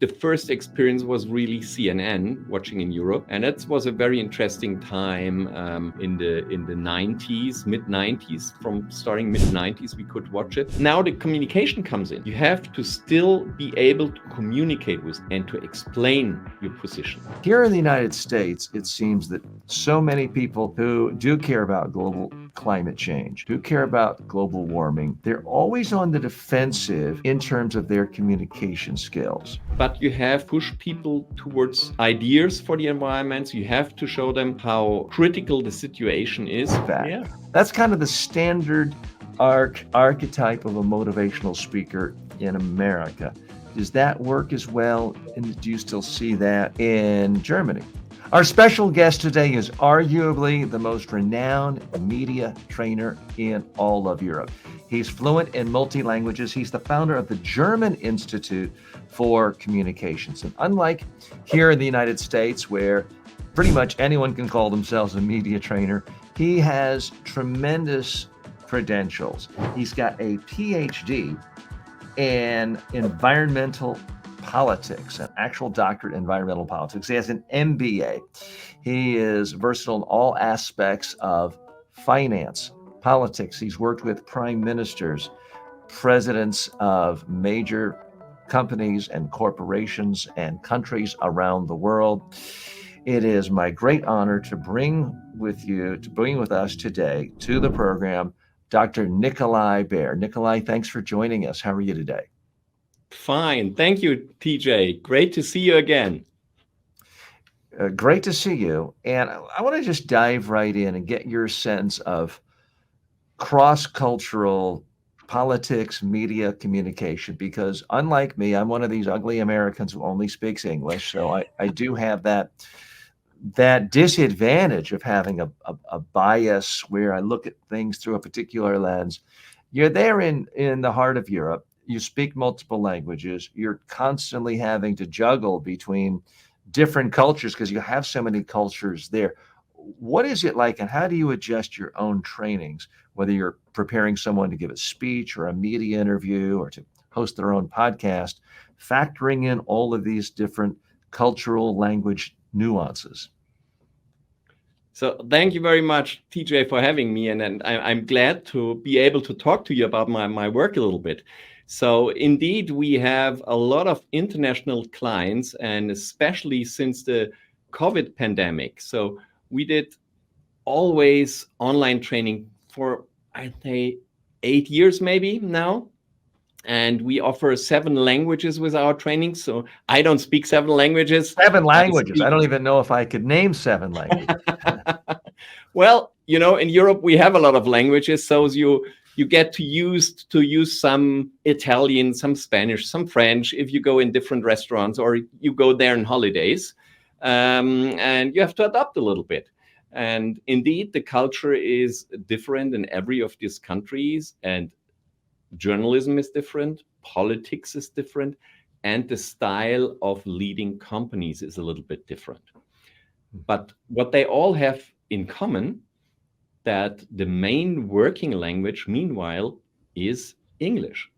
the first experience was really CNN, watching in Europe. And that was a very interesting time in the 90s, mid-90s. From starting mid-90s, we could watch it. Now the communication comes in. You have to still be able to communicate with and to explain your position. Here in the United States, it seems that so many people who do care about global climate change, do care about global warming, they're always on the defensive in terms of their communication skills. But you have to push people towards ideas for the environment. You have to show them how critical the situation is. Yeah. That's kind of the standard archetype of a motivational speaker in America. Does that work as well? And do you still see that in Germany? Our special guest today is arguably the most renowned media trainer in all of Europe. He's fluent in multi-languages. He's the founder of the German Institute for Communications. And unlike here in the United States, where pretty much anyone can call themselves a media trainer, he has tremendous credentials. He's got a PhD in environmental politics, an actual doctorate in environmental politics. He has an MBA. He is versatile in all aspects of finance, politics. He's worked with prime ministers, presidents of major companies and corporations and countries around the world. It is my great honor to bring with us today to the program, Dr. Nikolai Behr. Nikolai, thanks for joining us. How are you today? Fine. Thank you, TJ. Great to see you again. Great to see you. And I want to just dive right in and get your sense of cross-cultural politics, media, communication, because unlike me, I'm one of these ugly Americans who only speaks English. So I do have that disadvantage of having a bias where I look at things through a particular lens. You're there in the heart of Europe. You speak multiple languages. You're constantly having to juggle between different cultures because you have so many cultures there. What is it like, and how do you adjust your own trainings, whether you're preparing someone to give a speech or a media interview or to host their own podcast, factoring in all of these different cultural language nuances? So thank you very much, TJ, for having me. And I'm glad to be able to talk to you about my work a little bit. So indeed, we have a lot of international clients, and especially since the COVID pandemic. So we did always online training for, I'd say, 8 years maybe now. And we offer 7 languages with our training. So I don't speak 7 languages. 7 languages. I don't even know if I could name 7 languages. Well, in Europe, we have a lot of languages. So you get to use some Italian, some Spanish, some French if you go in different restaurants or you go there on holidays. And you have to adapt a little bit. And indeed, the culture is different in every of these countries. And journalism is different, politics is different, and the style of leading companies is a little bit different. But what they all have in common, that the main working language, meanwhile, is English.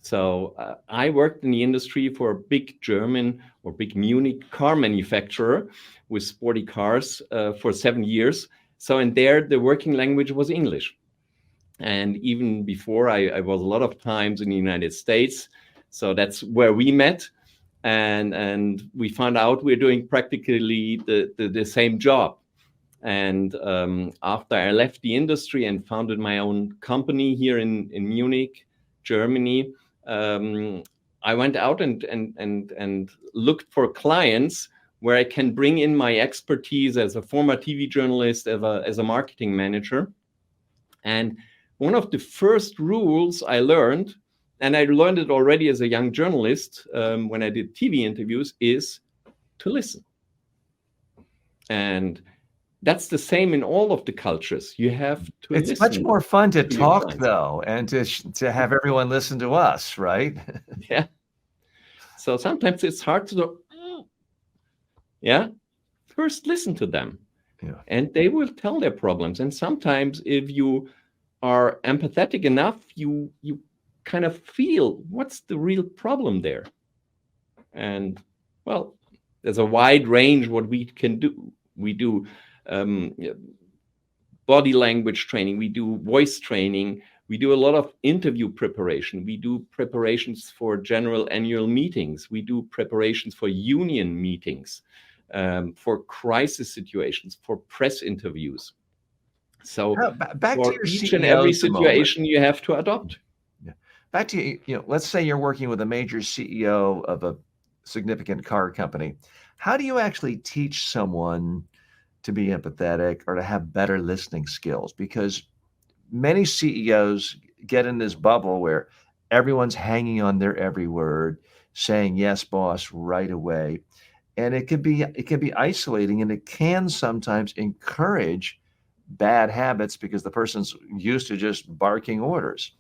So I worked in the industry for a big German or big Munich car manufacturer with sporty cars for 7 years. So in there, the working language was English. And even before, I was a lot of times in the United States. So that's where we met. And we found out we're doing practically the same job. And after I left the industry and founded my own company here in Munich, Germany, I went out and looked for clients where I can bring in my expertise as a former TV journalist, as a marketing manager. And one of the first rules I learned, and I learned it already as a young journalist when I did TV interviews, is to listen. And that's the same in all of the cultures. You have to listen. It's much more fun to talk, though, and to have everyone listen to us, right? Yeah. So sometimes it's hard to, first listen to them. Yeah. And they will tell their problems. And sometimes if you are empathetic enough, you kind of feel what's the real problem there. And well, there's a wide range what we can do. We do yeah, body language training, we do voice training, we do a lot of interview preparation, we do preparations for general annual meetings, we do preparations for union meetings, for crisis situations, for press interviews. So Back to for your each and every CEOs a moment. situation, you have to adopt. Yeah. Back to let's say you're working with a major CEO of a significant car company. How do you actually teach someone to be empathetic or to have better listening skills? Because many CEOs get in this bubble where everyone's hanging on their every word, saying yes, boss, right away. And it can be isolating, and it can sometimes encourage bad habits because the person's used to just barking orders.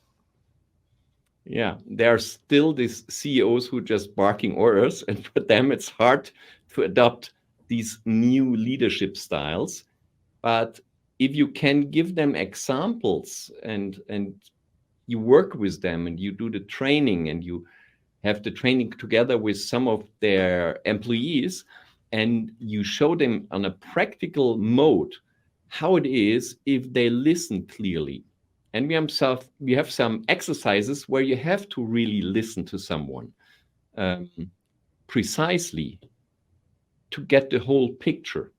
Yeah, there are still these CEOs who just barking orders, and for them it's hard to adopt these new leadership styles. But if you can give them examples and you work with them and you do the training and you have the training together with some of their employees and you show them on a practical mode how it is if they listen clearly. And we have some exercises where you have to really listen to someone um, precisely to get the whole picture.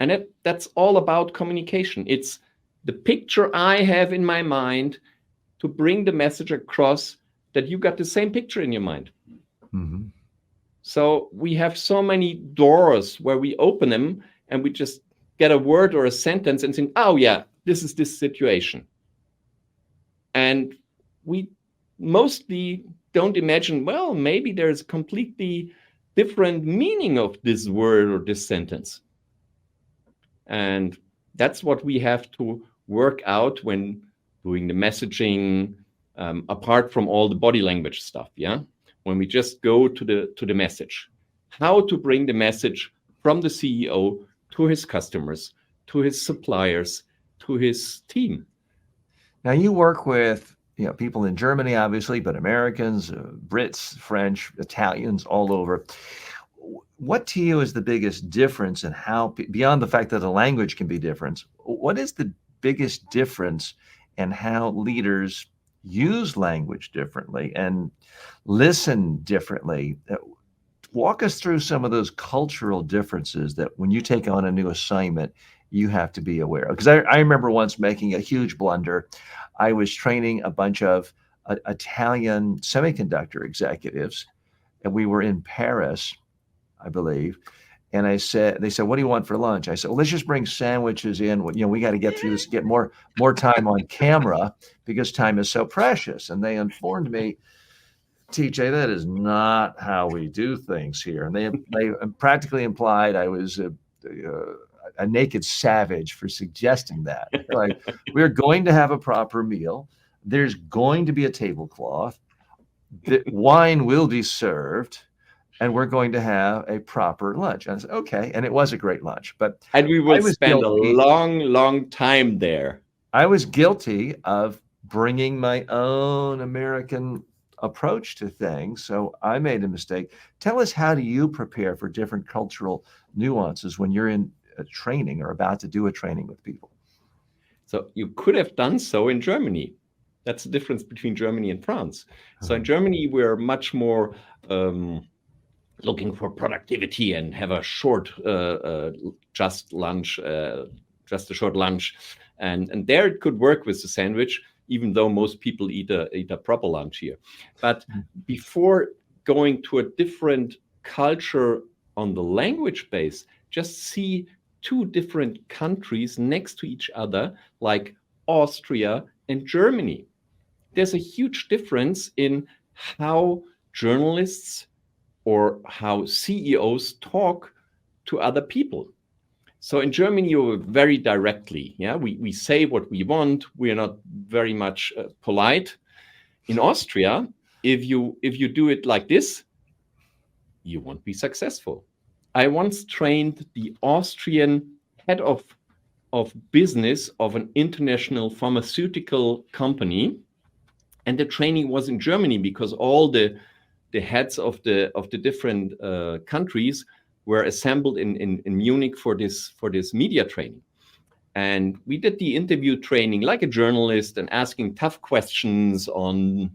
And that's all about communication. It's the picture I have in my mind to bring the message across that you got the same picture in your mind. Mm-hmm. So we have so many doors where we open them and we just get a word or a sentence and think, oh, yeah, this is this situation. And we mostly don't imagine, well, maybe there's a completely different meaning of this word or this sentence. And that's what we have to work out when doing the messaging, apart from all the body language stuff. Yeah, when we just go to the message, how to bring the message from the CEO to his customers, to his suppliers, to his team. Now you work with people in Germany, obviously, but Americans, Brits, French, Italians, all over. What to you is the biggest difference in how, beyond the fact that the language can be different, what is the biggest difference in how leaders use language differently and listen differently? Walk us through some of those cultural differences that when you take on a new assignment, you have to be aware of. Because I remember once making a huge blunder. I was training a bunch of Italian semiconductor executives, and we were in Paris, I believe. And they said, "What do you want for lunch?" I said, "Well, let's just bring sandwiches in. We got to get through this, get more time on camera because time is so precious." And they informed me, "TJ, that is not how we do things here." And they practically implied I was a naked savage for suggesting that. Like, we're going to have a proper meal. There's going to be a tablecloth. The wine will be served, and we're going to have a proper lunch. And I said, okay. And it was a great lunch. But And we will spend a long time there. I was guilty of bringing my own American approach to things. So I made a mistake. Tell us, how do you prepare for different cultural nuances when you're in a training or about to do a training with people? So you could have done so in Germany. That's the difference between Germany and France. So in Germany, we're much more looking for productivity and have a short just a short lunch. And there it could work with the sandwich, even though most people eat a proper lunch here. But before going to a different culture on the language base, just see two different countries next to each other, like Austria and Germany. There's a huge difference in how journalists or how CEOs talk to other people. So in Germany, you're very directly. Yeah, we say what we want. We are not very much polite. In Austria, if you do it like this, you won't be successful. I once trained the Austrian head of business of an international pharmaceutical company, and the training was in Germany because all the the heads of the different countries were assembled in Munich for this media training. And we did the interview training like a journalist and asking tough questions on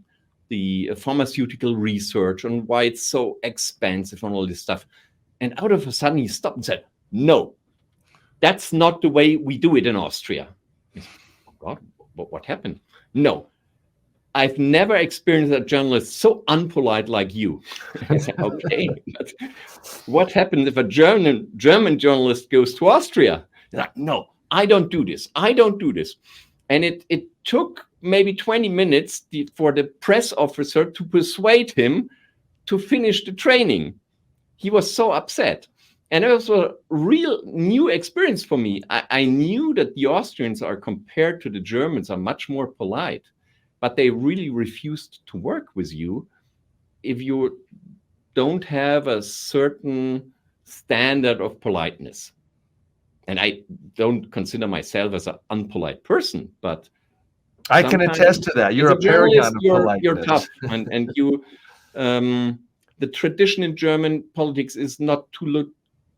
the pharmaceutical research, on why it's so expensive and all this stuff. And out of a sudden he stopped and said, no, that's not the way we do it in Austria. Said, oh God, what happened? No, I've never experienced a journalist so unpolite like you. I said, okay, but what happens if a German journalist goes to Austria? They're like, no, I don't do this. I don't do this. And it took maybe 20 minutes for the press officer to persuade him to finish the training. He was so upset. And it was a real new experience for me. I knew that the Austrians are, compared to the Germans, are much more polite, but they really refused to work with you if you don't have a certain standard of politeness. And I don't consider myself as an unpolite person, but I can attest to that. You're a paragon of politeness. You're tough, and you. The tradition in German politics is not to look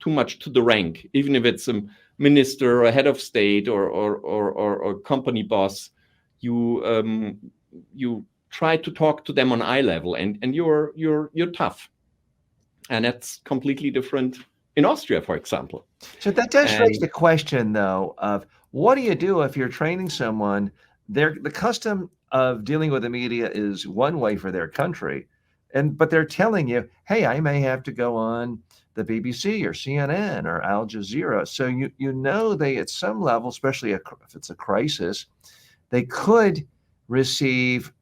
too much to the rank, even if it's a minister or a head of state or company boss. You try to talk to them on eye level, and you're tough, and that's completely different in Austria, for example. So that does raise the question, though, of what do you do if you're training someone? The custom of dealing with the media is one way for their country, but they're telling you, hey, I may have to go on the BBC or CNN or Al Jazeera. So you know they, at some level, especially if it's a crisis, they could receive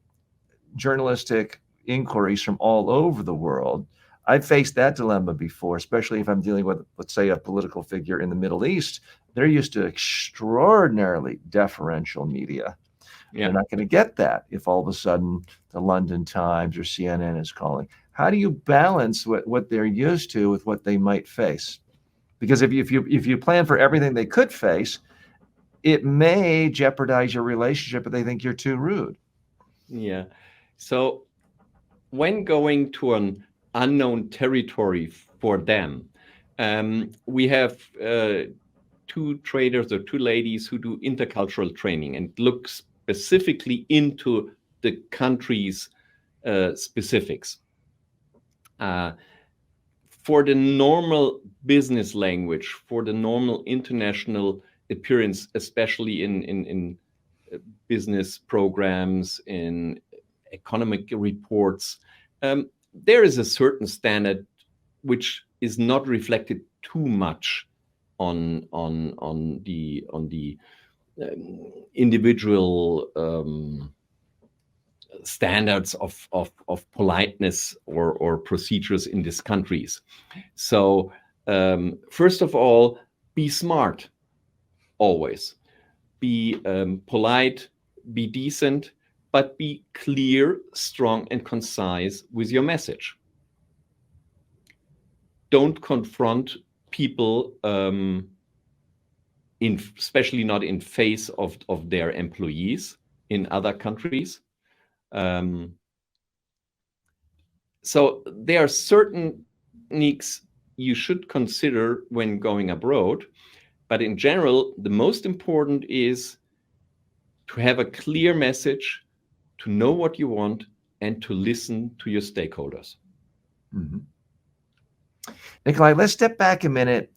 journalistic inquiries from all over the world. I've faced that dilemma before, especially if I'm dealing with, let's say, a political figure in the Middle East. They're used to extraordinarily deferential media. Yeah. They're not going to get that if all of a sudden the London Times or CNN is calling. How do you balance what they're used to with what they might face? Because if you plan for everything they could face, it may jeopardize your relationship if they think you're too rude. Yeah. So when going to an unknown territory for them, we have two traders or two ladies who do intercultural training and look specifically into the country's specifics. For the normal business language, for the normal international appearance, especially in business programs, in economic reports, there is a certain standard which is not reflected too much on the individual standards of politeness or procedures in these countries. So first of all, be smart, always. Be polite, be decent, but be clear, strong, and concise with your message. Don't confront people, especially not in face of their employees in other countries. So there are certain techniques you should consider when going abroad, but in general, the most important is to have a clear message, to know what you want, and to listen to your stakeholders. Mm-hmm. Nikolai, let's step back a minute.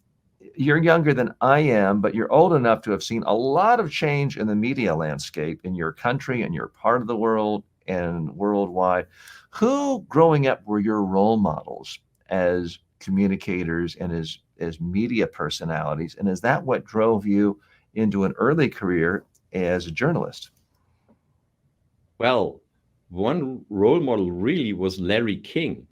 You're younger than I am, but you're old enough to have seen a lot of change in the media landscape in your country and your part of the world and worldwide. Who, growing up, were your role models as communicators and as media personalities? And is that what drove you into an early career as a journalist? Well, one role model really was Larry King.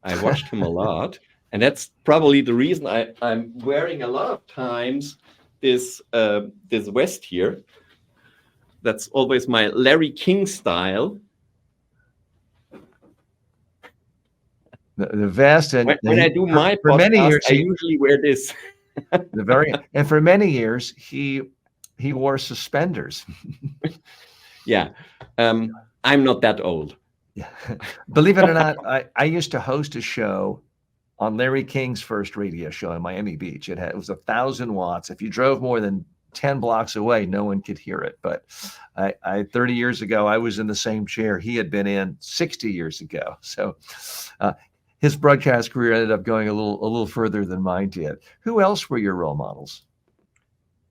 I watched him a lot. And that's probably the reason I'm wearing a lot of times this vest here. That's always my Larry King style. The vest, and when I do my podcast, many years, I usually wear this. And for many years, he wore suspenders. Yeah, I'm not that old. Yeah. Believe it or not, I used to host a show on Larry King's first radio show in Miami Beach. It was 1,000 watts. If you drove more than 10 blocks away, no one could hear it. But 30 years ago, I was in the same chair he had been in 60 years ago. So his broadcast career ended up going a little further than mine did. Who else were your role models?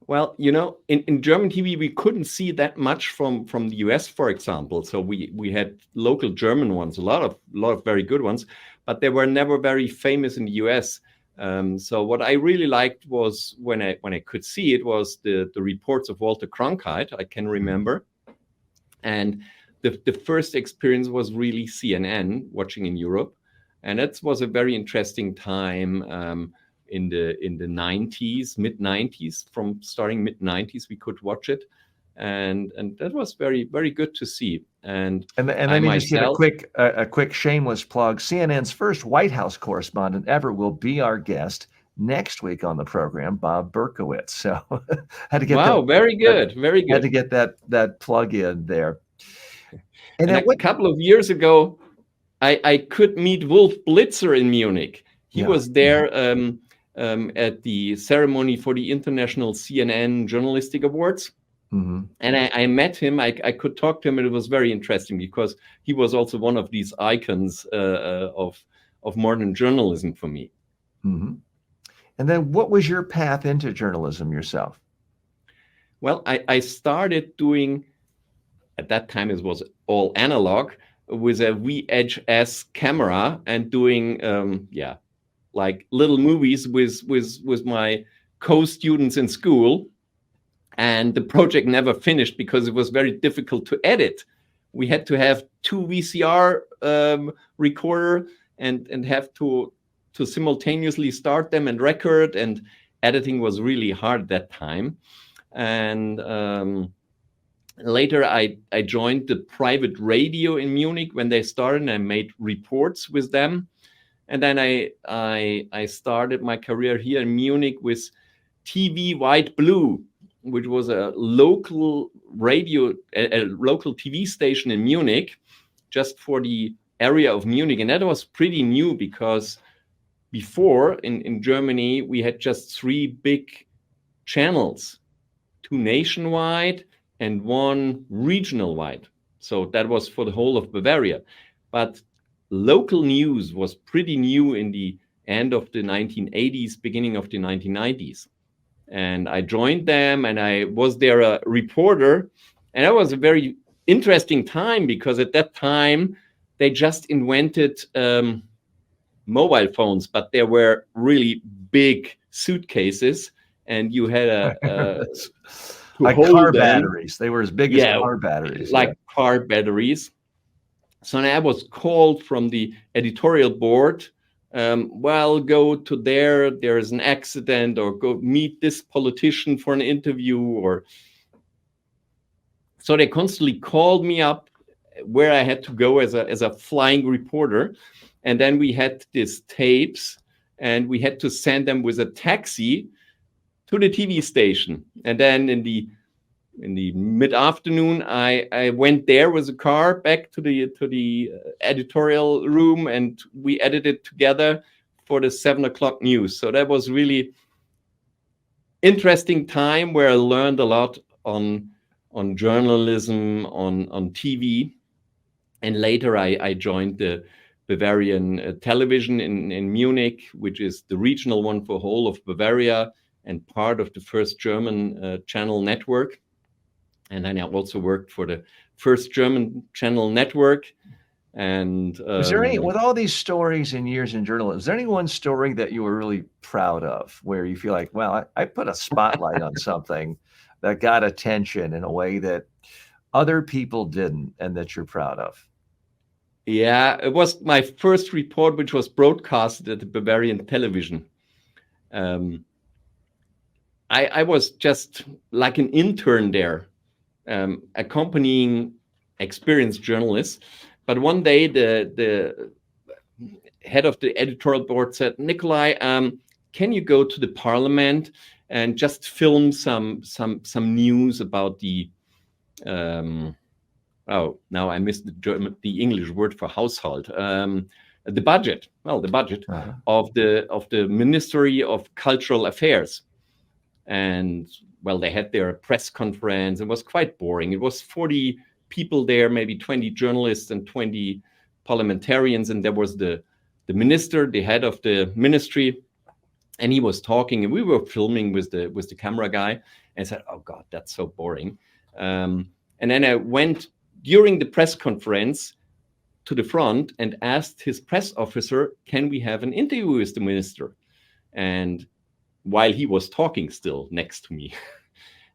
Well, in German TV, we couldn't see that much from the US, for example. So we had local German ones, a lot of very good ones, but they were never very famous in the US. So what I really liked was when I could see it was the reports of Walter Cronkite, I can remember. And the first experience was really CNN, watching in Europe. And that was a very interesting time. In the 90s, mid-90s, from starting mid-90s, we could watch it, and that was very, very good to see. And let me just give a quick shameless plug. CNN's first White House correspondent ever will be our guest next week on the program, Bob Berkowitz. So had to get very good. Had to get that plug in there. And a couple of years ago, I could meet Wolf Blitzer in Munich. He was there. At the ceremony for the International CNN Journalistic Awards. Mm-hmm. And I met him. I could talk to him, and it was very interesting because he was also one of these icons of modern journalism for me. Mm-hmm. And then what was your path into journalism yourself? Well, I started doing, at that time it was all analog, with a VHS camera and doing, like little movies with my co-students in school. And the project never finished because it was very difficult to edit. We had to have 2 VCR recorder and have to simultaneously start them and record, and editing was really hard that time. And later I joined the private radio in Munich when they started, and I made reports with them. And then I started my career here in Munich with TV White Blue, which was a local radio, a local TV station in Munich, just for the area of Munich. And that was pretty new because before in Germany, we had just 3 big channels, 2 nationwide and 1 regional wide. So that was for the whole of Bavaria. But local news was pretty new in the end of the 1980s, beginning of the 1990s. And I joined them, and I was there a reporter. And that was a very interesting time because at that time, they just invented mobile phones, but they were really big suitcases, and you had like car batteries. They were as big as car batteries. Like car batteries. So I was called from the editorial board. Go to there's an accident, or go meet this politician for an interview. Or so they constantly called me up where I had to go as a flying reporter. And then we had these tapes, and we had to send them with a taxi to the TV station. And then in the mid-afternoon, I went there with a car back to the editorial room, and we edited together for the 7:00 news. So that was really interesting time where I learned a lot on journalism, on TV. And later I joined the Bavarian television in Munich, which is the regional one for whole of Bavaria and part of the first German channel network. And then I also worked for the first German channel network. And is there any, with all these stories and years in journalism, is there any one story that you were really proud of, where you feel like, well, I put a spotlight on something that got attention in a way that other people didn't, and that you're proud of? Yeah, it was my first report, which was broadcasted at the Bavarian television. I was just like an intern there, accompanying experienced journalists. But one day, the head of the editorial board said, "Nikolai, can you go to the parliament and just film some news about the oh, now I missed the English word for household. The budget. Well, the budget of the Ministry of Cultural Affairs. And well, they had their press conference. It was quite boring. It was 40 people there, maybe 20 journalists and 20 parliamentarians. And there was the minister, the head of the ministry, and he was talking, and we were filming with the camera guy, and I said, oh God, that's so boring. And then I went during the press conference to the front and asked his press officer, can we have an interview with the minister? And while he was talking still next to me.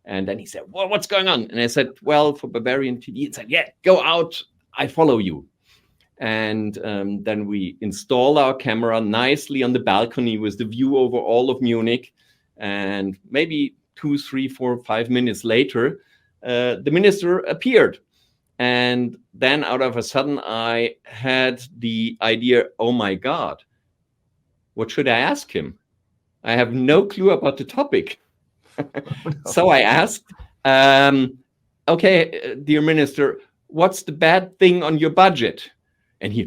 And then he said, well, what's going on? And I said, well, for Bavarian TV. He said, yeah, go out. I follow you. And then we installed our camera nicely on the balcony with the view over all of Munich. And maybe 2, 3, 4, 5 minutes later, the minister appeared. And then out of a sudden, I had the idea, oh my God, what should I ask him? I have no clue about the topic. So I asked, okay, dear minister, what's the bad thing on your budget? And he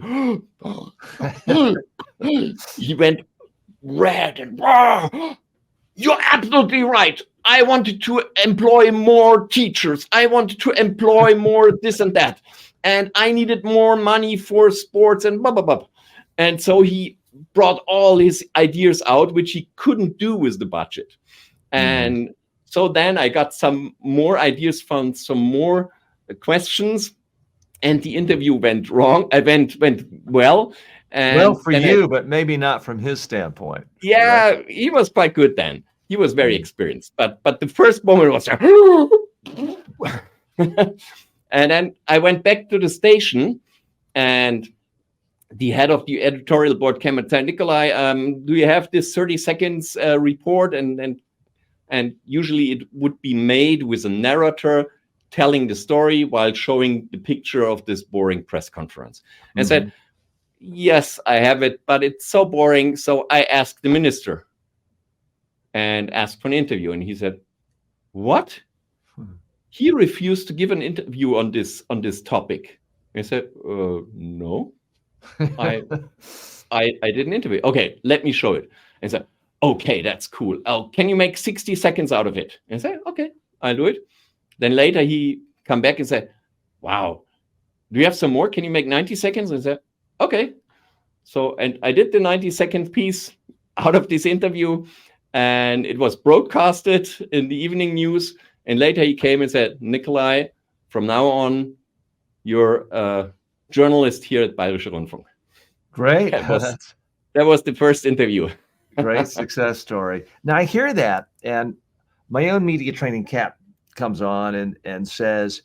went red and you're absolutely right. I wanted to employ more teachers. I wanted to employ more this and that. And I needed more money for sports and blah, blah, blah. And so he brought all his ideas out, which he couldn't do with the budget. And so then I got some more ideas, found some more questions, and the interview went wrong. Went well. And well, for you, but maybe not from his standpoint. Yeah, correct? He was quite good then. He was very experienced. But the first moment was and then I went back to the station, and the head of the editorial board came and said, Nikolai, do you have this 30 seconds report? And usually it would be made with a narrator telling the story while showing the picture of this boring press conference. And said, yes, I have it, but it's so boring. So I asked the minister and asked for an interview. And he said, what? He refused to give an interview on this topic. I said, no. I did an interview. Okay, let me show it. And I said, okay, that's cool. Oh, can you make 60 seconds out of it? And I said, okay, I'll do it. Then later he come back and said, wow, do you have some more? Can you make 90 seconds? And I said, okay. So, and I did the 90-second piece out of this interview, and it was broadcasted in the evening news. And later he came and said, Nikolai, from now on, you're a journalist here at Bayerischer Rundfunk. Great. That was the first interview. Great success story. Now I hear that, and my own media training cap comes on and says,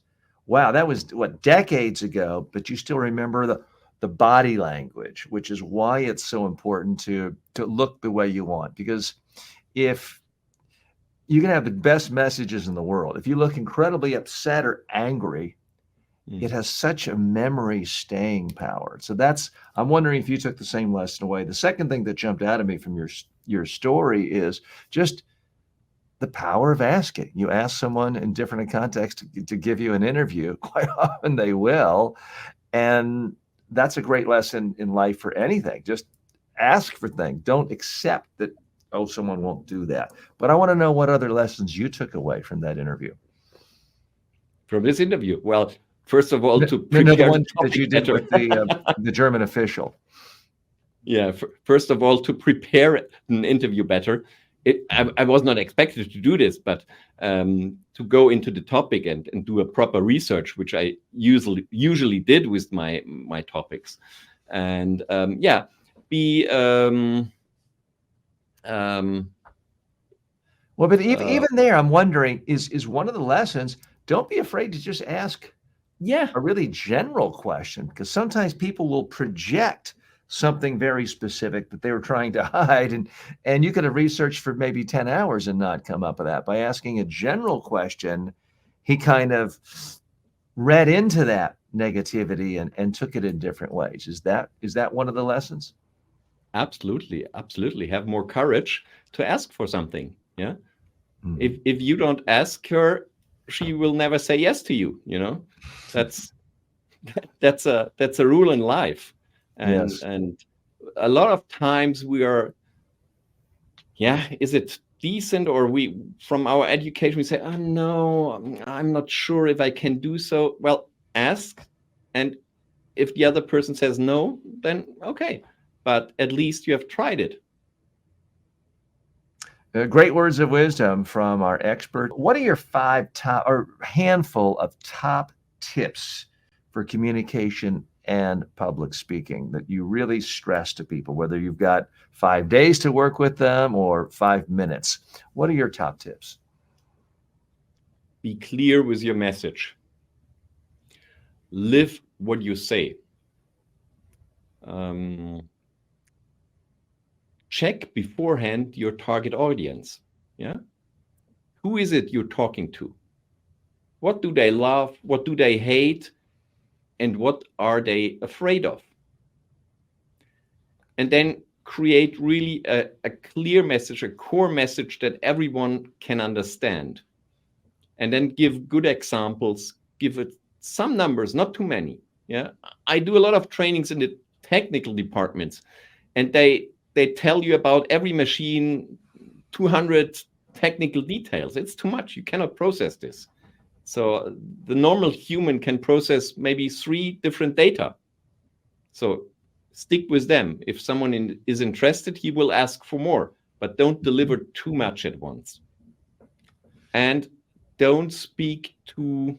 wow, that was what, decades ago, but you still remember the body language, which is why it's so important to look the way you want. Because if you can have the best messages in the world, if you look incredibly upset or angry, it has such a memory staying power. So I'm wondering if you took the same lesson away. The second thing that jumped out at me from your story is just the power of asking. You ask someone in different contexts to give you an interview. Quite often they will. And that's a great lesson in life for anything. Just ask for things. Don't accept that, oh, someone won't do that. But I want to know what other lessons you took away from that interview. From this interview? Well, first of all, to prepare the one that you did with the German official. Yeah, first of all, to prepare an interview better. I was not expected to do this, but to go into the topic and do a proper research, which I usually did with my topics, and be. Well, but even there, I'm wondering, is one of the lessons, don't be afraid to just ask a really general question, because sometimes people will project something very specific that they were trying to hide, and you could have researched for maybe 10 hours and not come up with that. By asking a general question, he kind of read into that negativity and took it in different ways. Is that one of the lessons? Absolutely. Have more courage to ask for something. Yeah. If you don't ask her, she will never say yes to you. That's that's a rule in life. And Yes. a lot of times we are, yeah, is it decent, or we, from our education, we say, oh no, I'm not sure if I can do so. Well, ask, and if the other person says no, then okay, but at least you have tried it. Great words of wisdom from our expert. What are your 5 top or handful of top tips for communication and public speaking that you really stress to people, whether you've got 5 days to work with them or 5 minutes? What are your top tips? Be clear with your message. Live what you say. Check beforehand your target audience. Yeah. Who is it you're talking to? What do they love? What do they hate? And what are they afraid of? And then create really a clear message, a core message that everyone can understand. And then give good examples, give it some numbers, not too many. Yeah. I do a lot of trainings in the technical departments, and they tell you about every machine, 200 technical details. It's too much. You cannot process this. So the normal human can process maybe 3 different data. So stick with them. If someone is interested, he will ask for more, but don't deliver too much at once. And don't speak too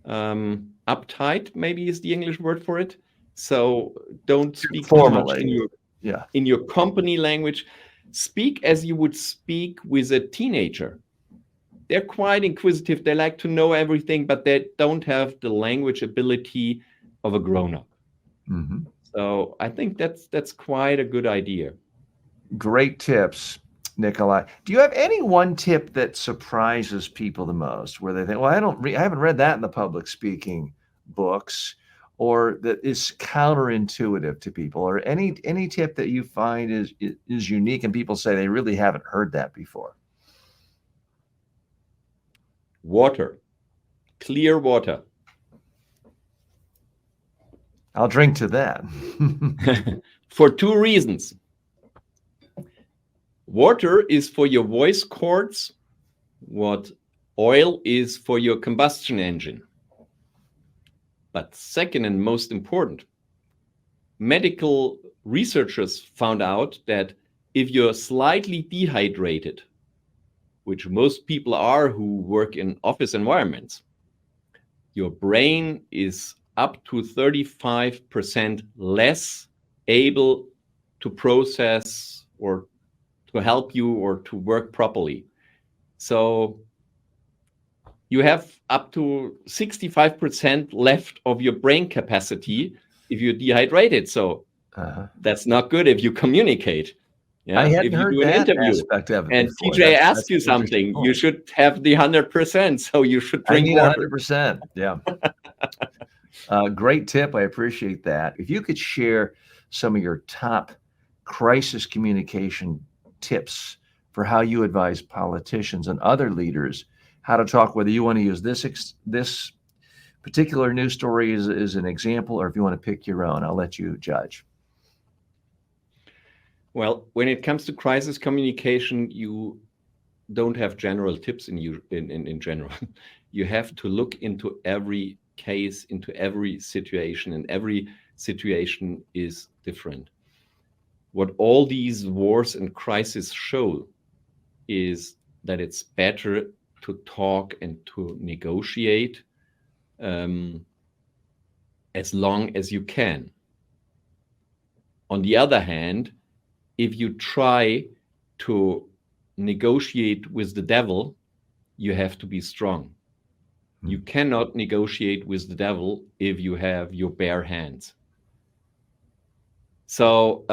uptight, maybe is the English word for it. So don't speak Formally. too much in your company language. Speak as you would speak with a teenager. They're quite inquisitive. They like to know everything, but they don't have the language ability of a grown-up. Mm-hmm. So I think that's quite a good idea. Great tips, Nikolai. Do you have any one tip that surprises people the most, where they think, well, I haven't read that in the public speaking books, or that is counterintuitive to people, or any tip that you find is unique and people say they really haven't heard that before? Water, clear water. I'll drink to that. For 2 reasons. Water is for your voice cords what oil is for your combustion engine. But second, and most important, medical researchers found out that if you're slightly dehydrated, which most people are who work in office environments, your brain is up to 35% less able to process or to help you or to work properly. So you have up to 65% left of your brain capacity if you're dehydrated. So that's not good if you communicate. Yeah, I hadn't if you heard do an that interview aspect of it and before. TJ asks you something, you should have the 100%. So you should drink water. 100%. Yeah. Great tip. I appreciate that. If you could share some of your top crisis communication tips for how you advise politicians and other leaders how to talk, whether you want to use this particular news story as an example, or if you want to pick your own, I'll let you judge. Well, when it comes to crisis communication, you don't have general tips in general. You have to look into every case, into every situation, and every situation is different. What all these wars and crises show is that it's better to talk and to negotiate as long as you can. On the other hand, if you try to negotiate with the devil, you have to be strong. You cannot negotiate with the devil if you have your bare hands. So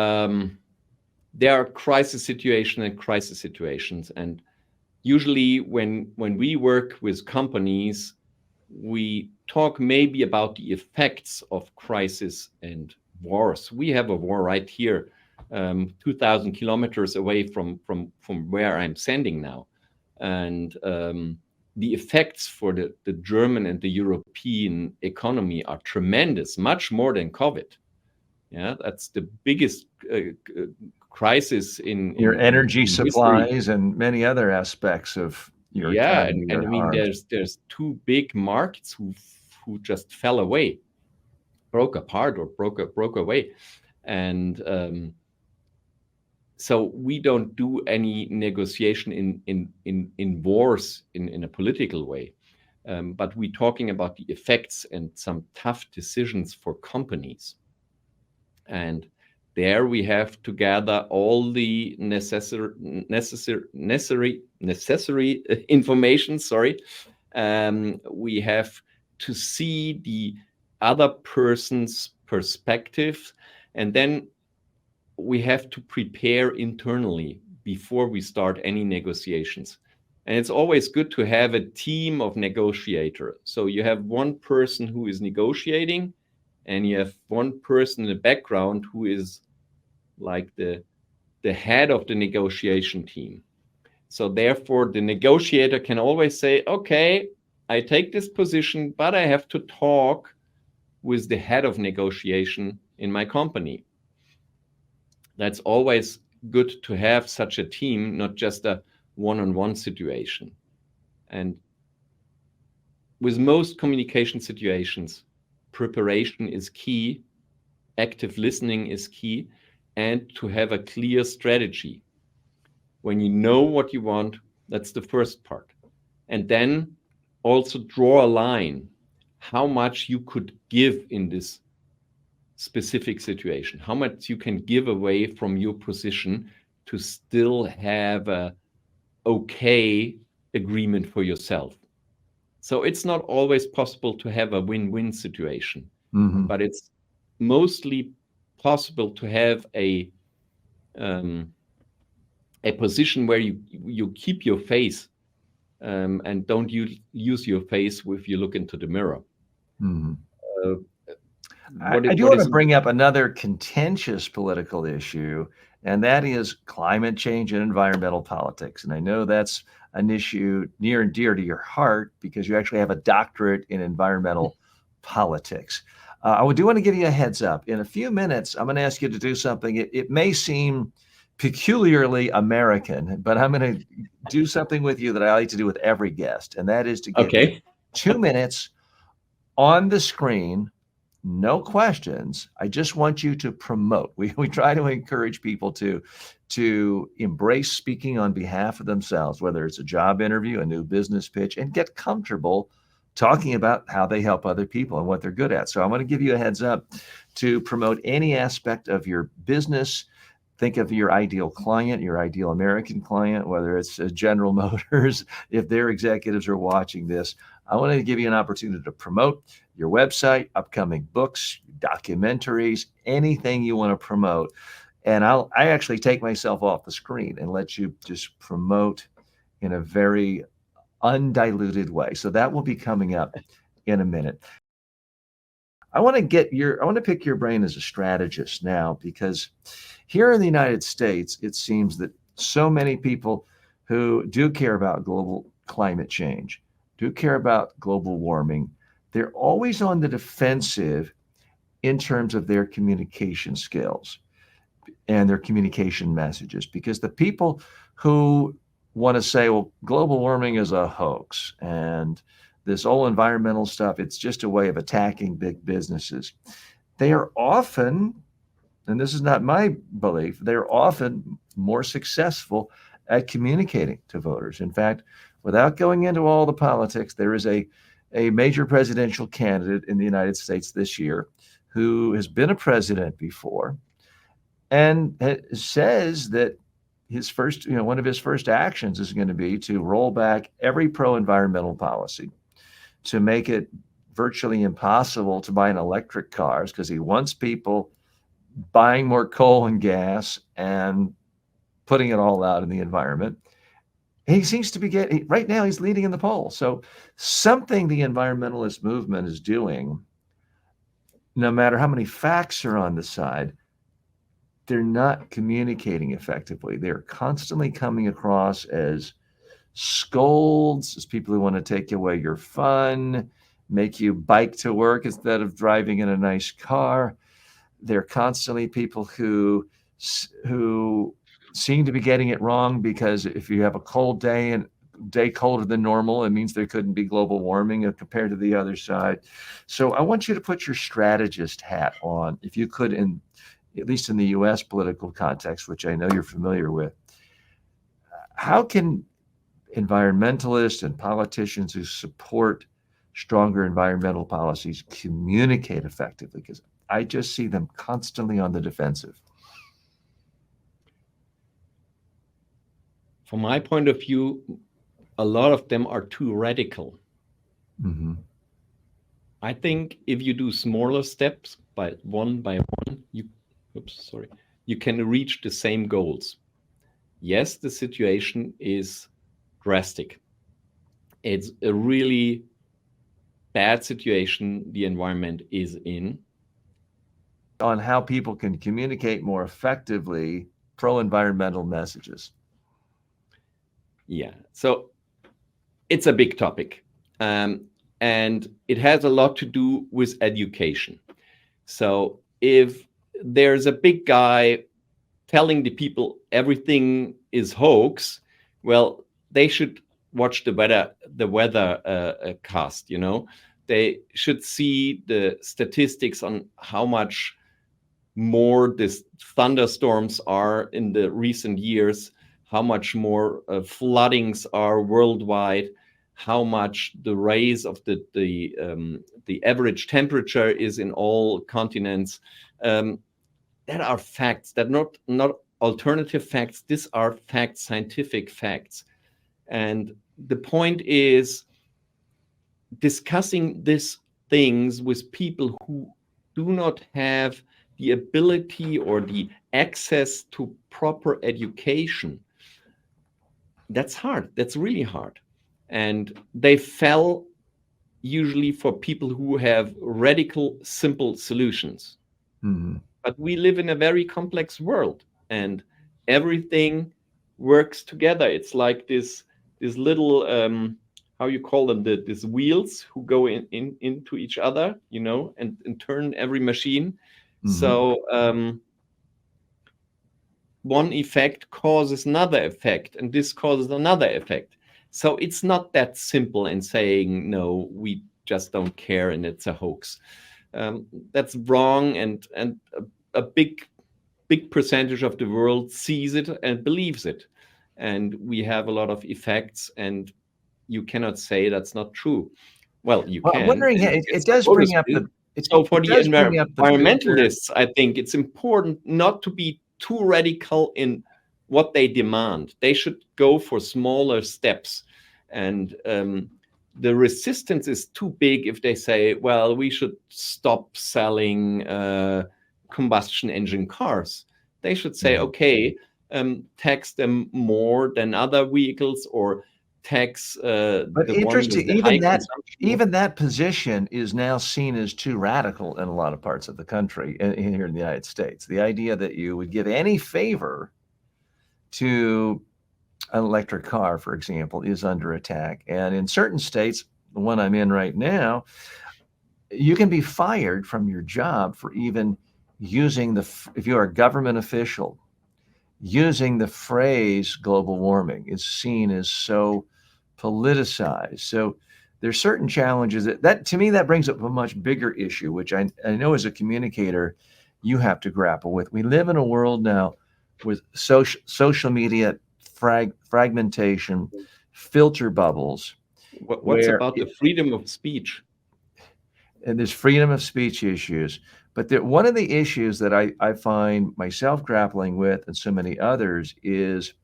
there are crisis situations, and usually when we work with companies, we talk maybe about the effects of crisis and wars. We have a war right here, 2,000 kilometers away from where I'm standing now. And the effects for the German and the European economy are tremendous, much more than COVID. Yeah, that's the biggest crisis Your energy in history. supplies and many other aspects of your Yeah, economy and are I mean, harmed. there's two big markets who just fell away, broke apart, or broke away, and so we don't do any negotiation in wars in a political way, but we're talking about the effects and some tough decisions for companies. And there we have to gather all the necessary information. Sorry, we have to see the other person's perspective, and then we have to prepare internally before we start any negotiations. And it's always good to have a team of negotiators. So you have one person who is negotiating, and you have one person in the background who is like the head of the negotiation team. So therefore, the negotiator can always say, okay, I take this position, but I have to talk with the head of negotiation in my company. That's always good to have such a team, not just a one-on-one situation. And with most communication situations, preparation is key, active listening is key, and to have a clear strategy. When you know what you want, that's the first part. And then also draw a line, how much you could give in this specific situation, how much you can give away from your position to still have a okay agreement for yourself. So it's not always possible to have a win-win situation, Mhm. but it's mostly possible to have a position where you keep your face, and don't use your face if you look into the mirror. Mhm. Uh, I do what want to is bring up another contentious political issue, and that is climate change and environmental politics. And I know that's an issue near and dear to your heart because you actually have a doctorate in environmental politics. I do want to give you a heads up. In a few minutes, I'm going to ask you to do something. It may seem peculiarly American, but I'm going to do something with you that I like to do with every guest, and that is to give you okay? 2 minutes on the screen, no questions. I just want you to promote. We try to encourage people to embrace speaking on behalf of themselves, whether it's a job interview, a new business pitch, and get comfortable talking about how they help other people and what they're good at. So I'm going to give you a heads up to promote any aspect of your business. Think of your ideal client, your ideal American client, whether it's General Motors, if their executives are watching this. I want to give you an opportunity to promote your website, upcoming books, documentaries, anything you want to promote. And I actually take myself off the screen and let you just promote in a very undiluted way. So that will be coming up in a minute. I want to pick your brain as a strategist now, because here in the United States, it seems that so many people who do care about global climate change, do care about global warming, they're always on the defensive in terms of their communication skills and their communication messages, because the people who want to say, well, global warming is a hoax and this whole environmental stuff, it's just a way of attacking big businesses. They are often, and this is not my belief, they're often more successful at communicating to voters. In fact, without going into all the politics, there is a major presidential candidate in the United States this year who has been a president before and says that one of his first actions is going to be to roll back every pro-environmental policy, to make it virtually impossible to buy an electric cars, because he wants people buying more coal and gas and putting it all out in the environment. He seems to be right now, he's leading in the polls. So something the environmentalist movement is doing, no matter how many facts are on the side, they're not communicating effectively. They're constantly coming across as scolds. There's people who want to take away your fun, make you bike to work instead of driving in a nice car. There are constantly people who seem to be getting it wrong, because if you have a cold day and day colder than normal, it means there couldn't be global warming compared to the other side. So I want you to put your strategist hat on, if you could, at least in the US political context, which I know you're familiar with. How can environmentalists and politicians who support stronger environmental policies communicate effectively? Because I just see them constantly on the defensive. From my point of view, a lot of them are too radical. Mm-hmm. I think if you do smaller steps by one, you can reach the same goals. Yes, the situation is drastic. It's a really bad situation the environment is in. On how people can communicate more effectively pro-environmental messages. Yeah, so it's a big topic. And it has a lot to do with education. So if there's a big guy telling the people everything is hoax, well, they should watch the weather cast. They should see the statistics on how much more these thunderstorms are in the recent years, how much more floodings are worldwide, how much the rise of the average temperature is in all continents. That are facts. That not alternative facts. These are facts, scientific facts. And the point is discussing these things with people who do not have the ability or the access to proper education. That's hard. That's really hard. And they fell usually for people who have radical, simple solutions. Mm-hmm. But we live in a very complex world, and everything works together. It's like this little, how you call them, these wheels who go into each other, and turn every machine. Mm-hmm. So one effect causes another effect, and this causes another effect. So it's not that simple in saying, no, we just don't care and it's a hoax. That's wrong, and a big percentage of the world sees it and believes it. And we have a lot of effects, and you cannot say that's not true. Well, you can. I'm wondering, it does bring up the... So for the environmentalists, I think it's important not to be too radical in what they demand. They should go for smaller steps. And the resistance is too big if they say, well, we should stop selling combustion engine cars. They should say, okay, tax them more than other vehicles, or tax but interesting, even that position is now seen as too radical in a lot of parts of the country, here in the United States. The idea that you would give any favor to an electric car, for example, is under attack. And in certain states, the one I'm in right now, you can be fired from your job for even using if you're a government official, using the phrase global warming is seen as so politicized. So there's certain challenges that to me, that brings up a much bigger issue, which I know as a communicator, you have to grapple with. We live in a world now with social media fragmentation, filter bubbles. What's about the freedom of speech? And there's freedom of speech issues. But one of the issues that I find myself grappling with, and so many others, is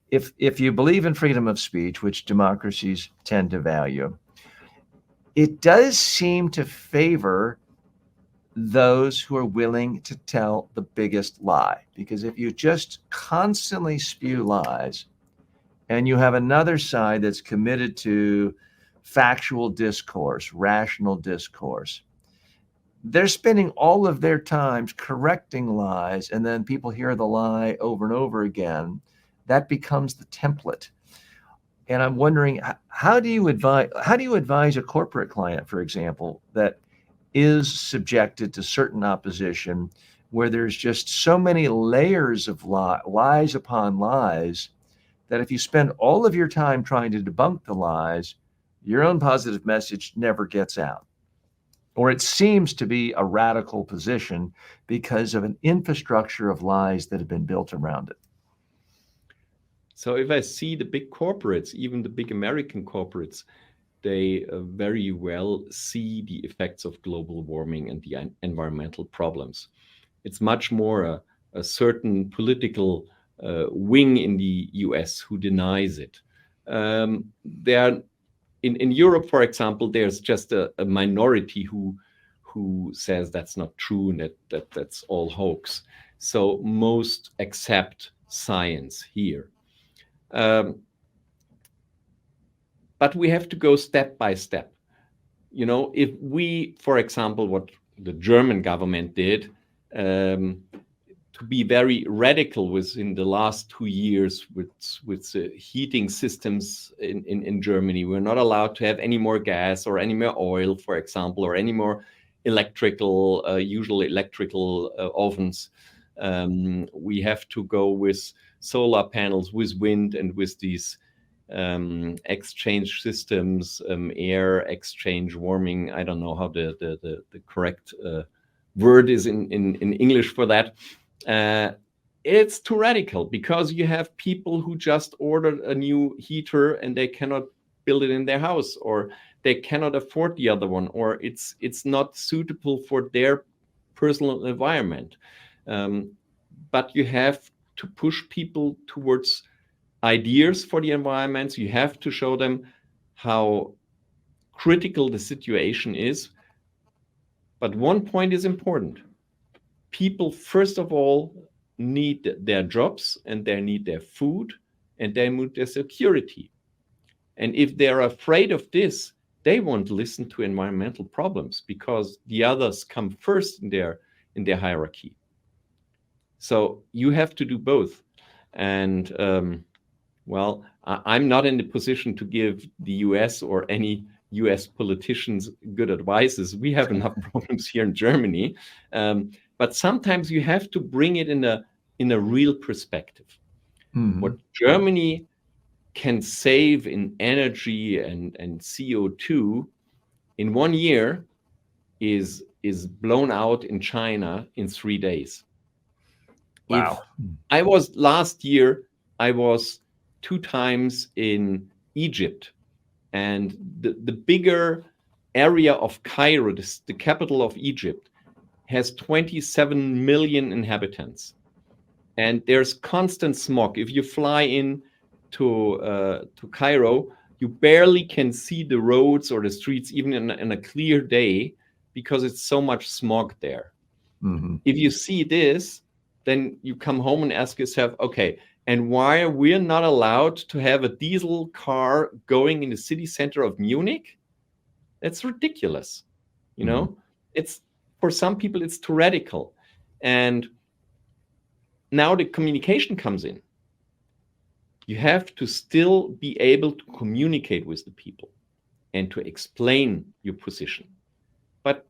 if you believe in freedom of speech, which democracies tend to value, it does seem to favor those who are willing to tell the biggest lie. Because if you just constantly spew lies, and you have another side that's committed to factual discourse, rational discourse, they're spending all of their times correcting lies, and then people hear the lie over and over again. That becomes the template. And I'm wondering, how do you advise a corporate client, for example, that is subjected to certain opposition, where there's just so many layers of lies upon lies, that if you spend all of your time trying to debunk the lies, your own positive message never gets out? Or it seems to be a radical position because of an infrastructure of lies that have been built around it. So if I see the big corporates, even the big American corporates, they very well see the effects of global warming and the environmental problems. It's much more a certain political wing in the US who denies it. There, in Europe, for example, there's just a minority who says that's not true and that's all hoax. So most accept science here. But we have to go step by step. If we, for example, what the German government did, to be very radical within the last 2 years with the heating systems in Germany. We're not allowed to have any more gas or any more oil, for example, or any more usual electrical ovens. We have to go with solar panels, with wind, and with these exchange systems, air exchange warming. I don't know how the correct word is in English for that. It's too radical, because you have people who just ordered a new heater and they cannot build it in their house, or they cannot afford the other one, or it's not suitable for their personal environment. But you have to push people towards ideas for the environment. You have to show them how critical the situation is. But one point is important. People, first of all, need their jobs, and they need their food, and they need their security. And if they're afraid of this, they won't listen to environmental problems, because the others come first in their hierarchy. So you have to do both. And well, I'm not in the position to give the US or any US politicians good advices. We have enough problems here in Germany. But sometimes you have to bring it in a real perspective. Mm-hmm. What Germany can save in energy and CO2 in 1 year is blown out in China in 3 days. Wow. Last year, I was 2 times in Egypt, and the bigger area of Cairo, the capital of Egypt, has 27 million inhabitants, and there's constant smog. If you fly in to Cairo, you barely can see the roads or the streets, even in a clear day, because it's so much smog there. Mm-hmm. If you see this, then you come home and ask yourself, okay, and why are we not allowed to have a diesel car going in the city center of Munich? That's ridiculous. It's, for some people, it's too radical. And now the communication comes in. You have to still be able to communicate with the people and to explain your position. But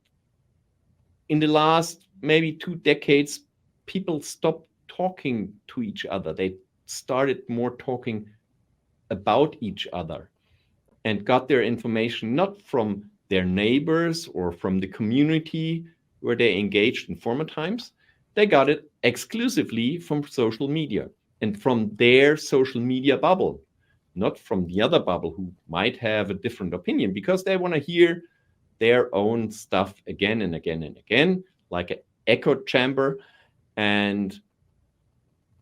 in the last maybe 2 decades, people stopped talking to each other. They started more talking about each other and got their information not from their neighbors or from the community where they engaged in former times. They got it exclusively from social media and from their social media bubble, not from the other bubble who might have a different opinion, because they want to hear their own stuff again and again and again, like an echo chamber, and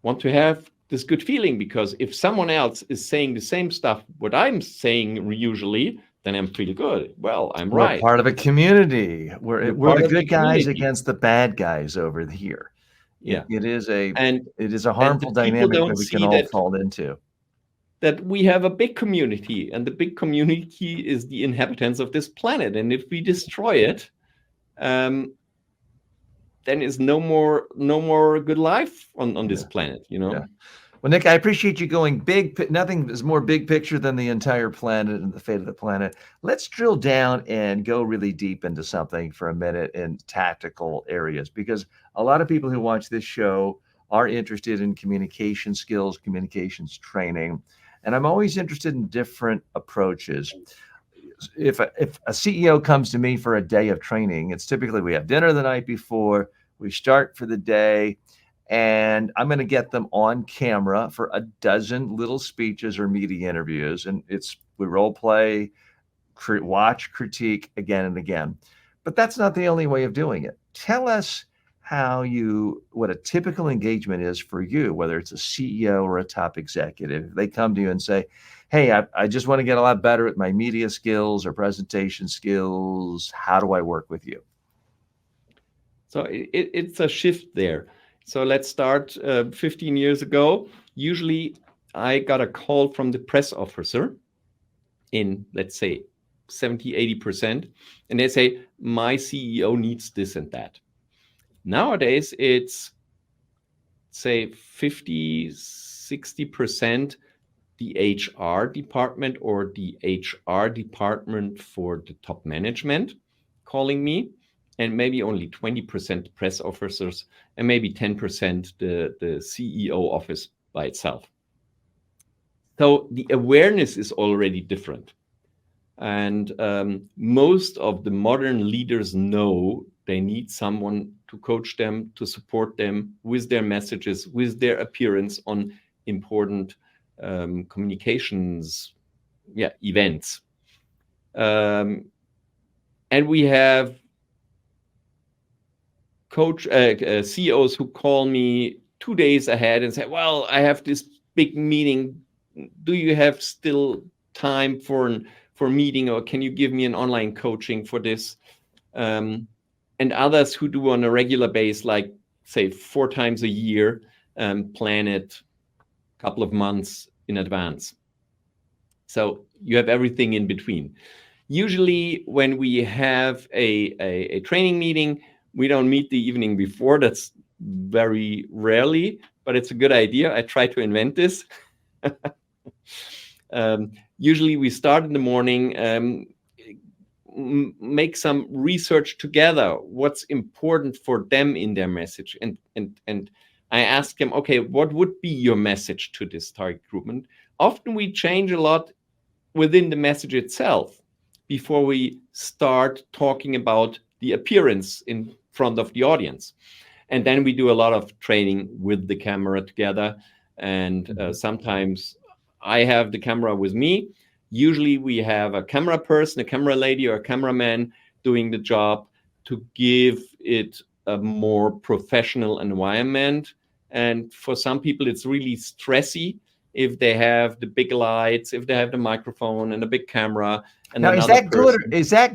want to have this good feeling, because if someone else is saying the same stuff what I'm saying usually, then I'm feeling good. Well, we're right. Part of a community. We're the good guys against the bad guys over here. Yeah, it is a harmful dynamic that we can all fall into. That we have a big community, and the big community is the inhabitants of this planet. And if we destroy it, then is no more good life on this planet. Yeah. Well, Nick, I appreciate you going big. Nothing is more big picture than the entire planet and the fate of the planet. Let's drill down and go really deep into something for a minute in tactical areas, because a lot of people who watch this show are interested in communication skills, communications training, and I'm always interested in different approaches. If a CEO comes to me for a day of training, it's typically we have dinner the night before, we start for the day, and I'm going to get them on camera for a dozen little speeches or media interviews, and we role play, watch, critique again and again. But that's not the only way of doing it. Tell us what a typical engagement is for you, whether it's a CEO or a top executive. They come to you and say, hey, I just want to get a lot better at my media skills or presentation skills. How do I work with you? So it's a shift there. So let's start 15 years ago. Usually I got a call from the press officer in, let's say, 70, 80%. And they say, my CEO needs this and that. Nowadays, it's, say, 50, 60% the HR department or the HR department for the top management calling me, and maybe only 20% press officers, and maybe 10% the CEO office by itself. So the awareness is already different. And most of the modern leaders know they need someone to coach them, to support them with their messages, with their appearance on important communications events. And we have CEOs who call me 2 days ahead and say, well, I have this big meeting. Do you have still time for a meeting, or can you give me an online coaching for this? And others who do on a regular basis, like say 4 times a year, plan it a couple of months in advance. So you have everything in between. Usually when we have a training meeting, we don't meet the evening before. That's very rarely, but it's a good idea. I try to invent this. Usually we start in the morning, make some research together, what's important for them in their message. And I ask them, okay, what would be your message to this target group? And often we change a lot within the message itself before we start talking about the appearance in front of the audience. And then we do a lot of training with the camera together. And sometimes I have the camera with me. Usually we have a camera person, a camera lady, or a cameraman doing the job to give it a more professional environment. And for some people, it's really stressy if they have the big lights, if they have the microphone and a big camera. And now, is that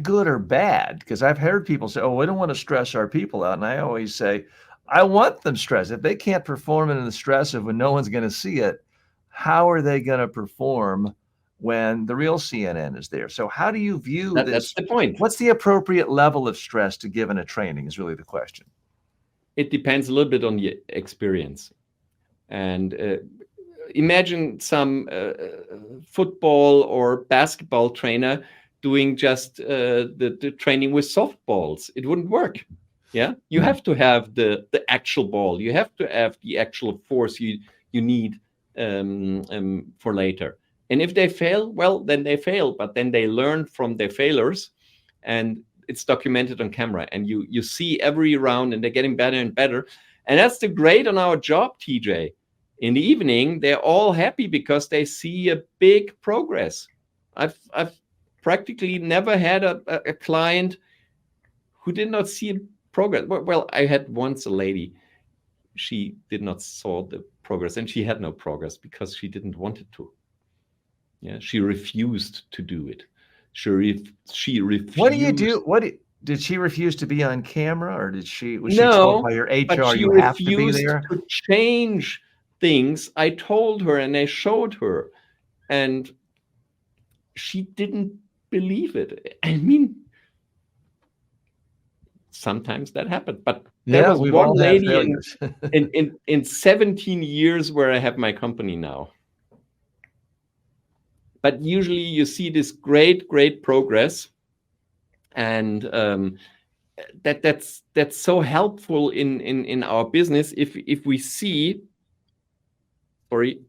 good or bad? Because I've heard people say, oh, we don't want to stress our people out. And I always say, I want them stressed. If they can't perform in the stress of when no one's going to see it, how are they going to perform when the real CNN is there? So how do you view this? That's the point. What's the appropriate level of stress to give in a training is really the question. It depends a little bit on the experience. And imagine some football or basketball trainer doing just the training with softballs. It wouldn't work. Yeah, you have to have the actual ball. You have to have the actual force you need for later. And if they fail, well, then they fail. But then they learn from their failures, and it's documented on camera. And you see every round, and they're getting better and better. And that's the great on our job, TJ. In the evening, they're all happy because they see a big progress. I've practically never had a client who did not see progress. Well, I had once a lady. She did not saw the progress, and she had no progress because she didn't want it to. Yeah, she refused to do it. She refused. What do you do? Did she refuse to be on camera, or was she told by your HR you have to be there? To change things. I told her and I showed her, and she didn't believe it. I mean, sometimes that happened. But there Yeah, was we've one all had lady failures. in 17 years where I have my company now. But usually you see this great progress, and that's so helpful in our business. If we see, sorry,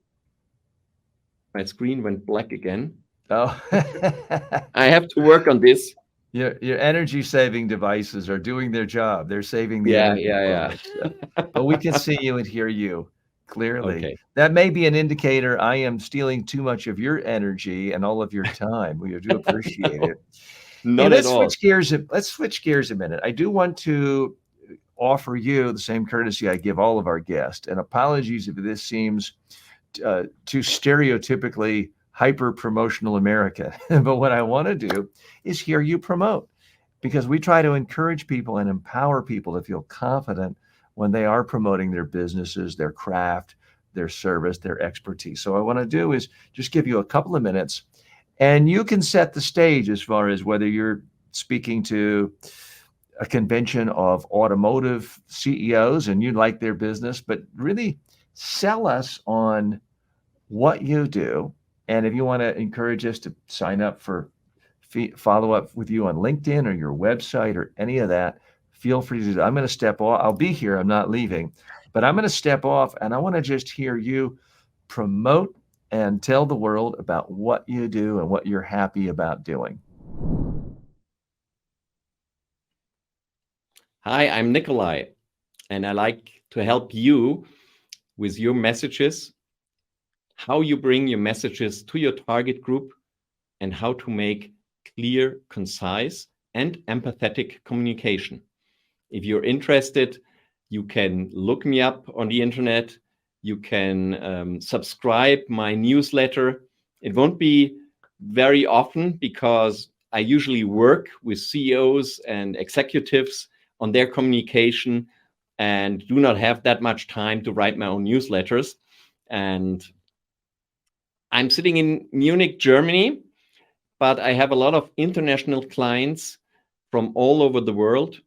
my screen went black again. Oh. I have to work on this. Your energy saving devices are doing their job. They're saving the Yeah, energy for us. But we can see you and hear you clearly. Okay. That may be an indicator I am stealing too much of your energy and all of your time. We do appreciate No, it. Hey, not at let's all. switch gears. Let's switch gears a minute. I do want to offer you the same courtesy I give all of our guests. And apologies if this seems too stereotypically hyper promotional American. But what I want to do is hear you promote, because we try to encourage people and empower people to feel confident when they are promoting their businesses, their craft, their service, their expertise. So what I want to do is just give you a couple of minutes, and you can set the stage as far as whether you're speaking to a convention of automotive CEOs and you like their business, but really sell us on what you do. And if you want to encourage us to sign up for follow up with you on LinkedIn or your website or any of that, feel free to do that. I'm going to step off. I'll be here. I'm not leaving, but I'm going to step off, and I want to just hear you promote and tell the world about what you do and what you're happy about doing. Hi, I'm Nikolai, and I like to help you with your messages, how you bring your messages to your target group, and how to make clear, concise, and empathetic communication. If you're interested, you can look me up on the internet. You can subscribe my newsletter. It won't be very often because I usually work with CEOs and executives on their communication and do not have that much time to write my own newsletters. And I'm sitting in Munich, Germany, but I have a lot of international clients from all over the world,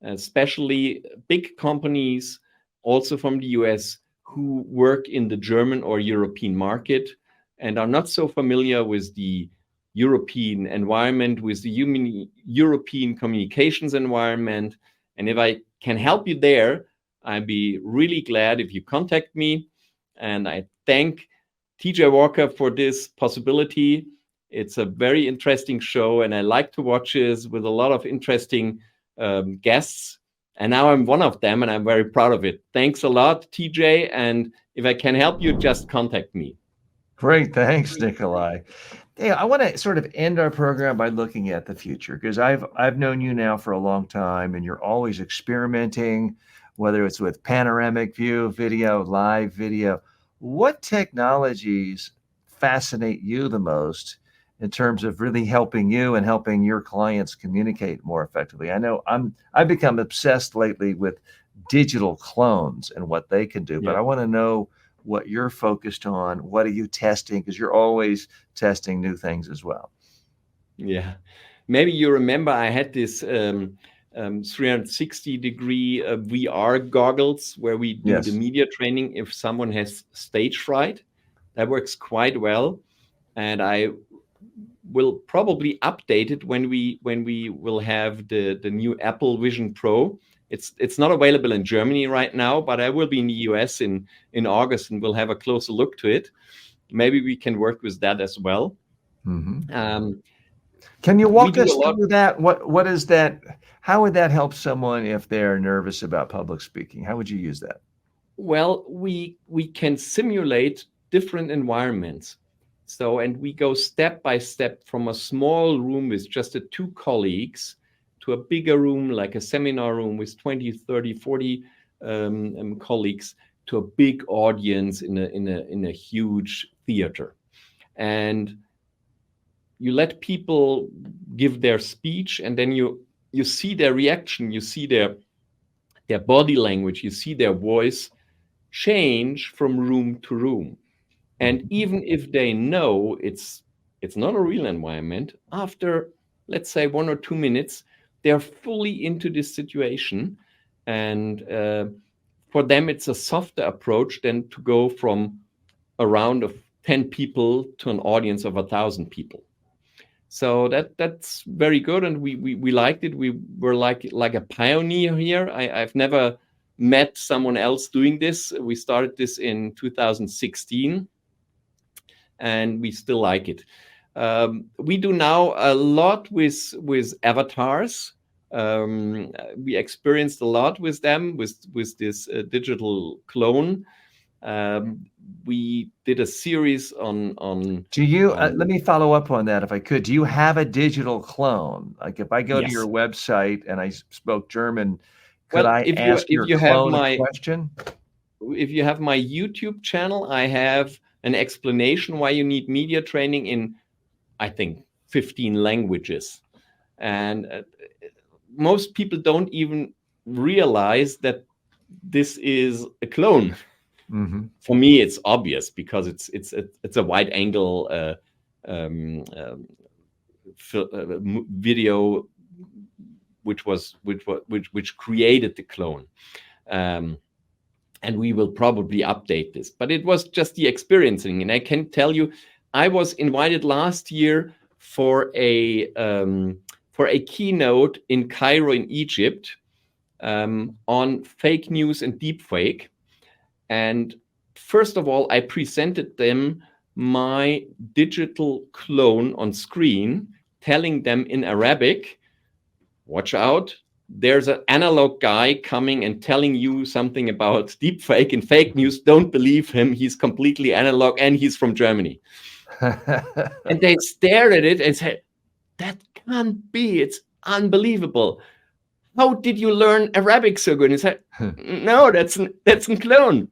especially big companies, also from the US, who work in the German or European market and are not so familiar with the European environment, with the European communications environment. And if I can help you there, I'd be really glad if you contact me. And I thank TJ Walker for this possibility. It's a very interesting show, and I like to watch it with a lot of interesting guests. And now I'm one of them, and I'm very proud of it. Thanks a lot, TJ. And if I can help you, just contact me. Great. Thanks, Nikolai. Hey, I want to sort of end our program by looking at the future, because I've known you now for a long time, and you're always experimenting, whether it's with panoramic view video, live video. What technologies fascinate you the most in terms of really helping you and helping your clients communicate more effectively? I know I've become obsessed lately with digital clones and what they can do, but I want to know what you're focused on. What are you testing? Because you're always testing new things as well. Yeah. Maybe you remember I had this 360-degree VR goggles where we do the media training if someone has stage fright. That works quite well. And I will probably update it when we will have the new Apple Vision Pro. It's not available in Germany right now, but I will be in the US in August, and we'll have a closer look to it. Maybe we can work with that as well. Mm-hmm. Can you walk us through that? What is that? How would that help someone if they're nervous about public speaking? How would you use that? Well, we can simulate different environments. So, and we go step by step from a small room with just the two colleagues to a bigger room, like a seminar room with 20, 30, 40 colleagues, to a big audience in a huge theater. And you let people give their speech, and then you see their reaction, you see their body language, you see their voice change from room to room. And even if they know it's not a real environment, after, let's say, 1 or 2 minutes, they're fully into this situation. And for them, it's a softer approach than to go from a round of 10 people to an audience of 1,000 people. So that's very good, and we liked it. We were like a pioneer here. I've never met someone else doing this. We started this in 2016, and we still like it. We do now a lot with avatars. We experienced a lot with them with this digital clone. We did a series on. Do you, let me follow up on that if I could. Do you have a digital clone? Like if I go to Yes. your website and I spoke German, could Well, I ask your clone a question? If you have my YouTube channel, I have an explanation why you need media training in, I think, 15 languages. And most people don't even realize that this is a clone. Mm-hmm. For me, it's obvious because it's a wide angle video, which created the clone. And we will probably update this, but it was just the experiencing. And I can tell you, I was invited last year for a keynote in Cairo in Egypt on fake news and deepfake. And first of all, I presented them my digital clone on screen, telling them in Arabic, watch out, there's an analog guy coming and telling you something about deepfake and fake news. Don't believe him. He's completely analog and he's from Germany. And they stared at it and said, that can't be. It's unbelievable. How did you learn Arabic so good? And he said, no, that's a clone.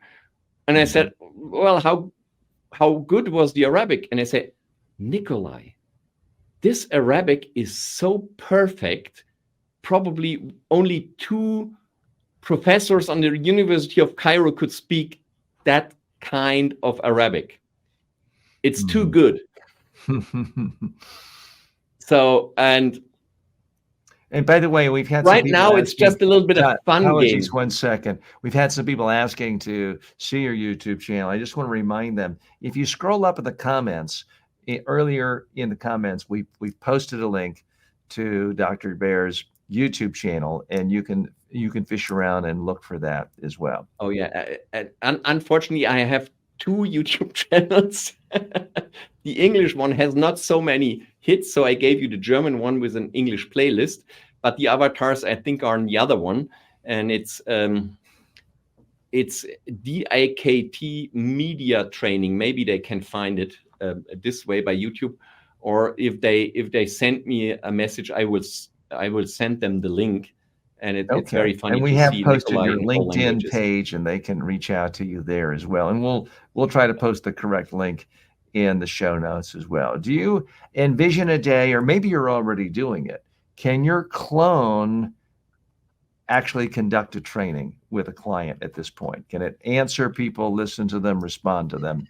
And I said, well, how good was the Arabic? And I said, Nikolai, this Arabic is so perfect. Probably only 2 professors on the University of Cairo could speak that kind of Arabic. It's too good. So, and by the way, we've had right now it's just a little bit of fun apologies, game. 1 second. We've had some people asking to see your YouTube channel. I just want to remind them, if you scroll up in the comments, earlier in the comments, we've posted a link to Dr. Behr's YouTube channel, and you can fish around and look for that as well. Oh yeah, unfortunately, I have 2 YouTube channels. The English one has not so many hits, so I gave you the German one with an English playlist. But the avatars, I think, are on the other one, and it's DIKT Media Training. Maybe they can find it this way by YouTube, or if they send me a message, I will send them the link. And it's very funny. And we have posted your LinkedIn page, and they can reach out to you there as well. And we'll try to post the correct link in the show notes as well. Do you envision a day, or maybe you're already doing it, can your clone actually conduct a training with a client at this point? Can it answer people, listen to them, respond to them?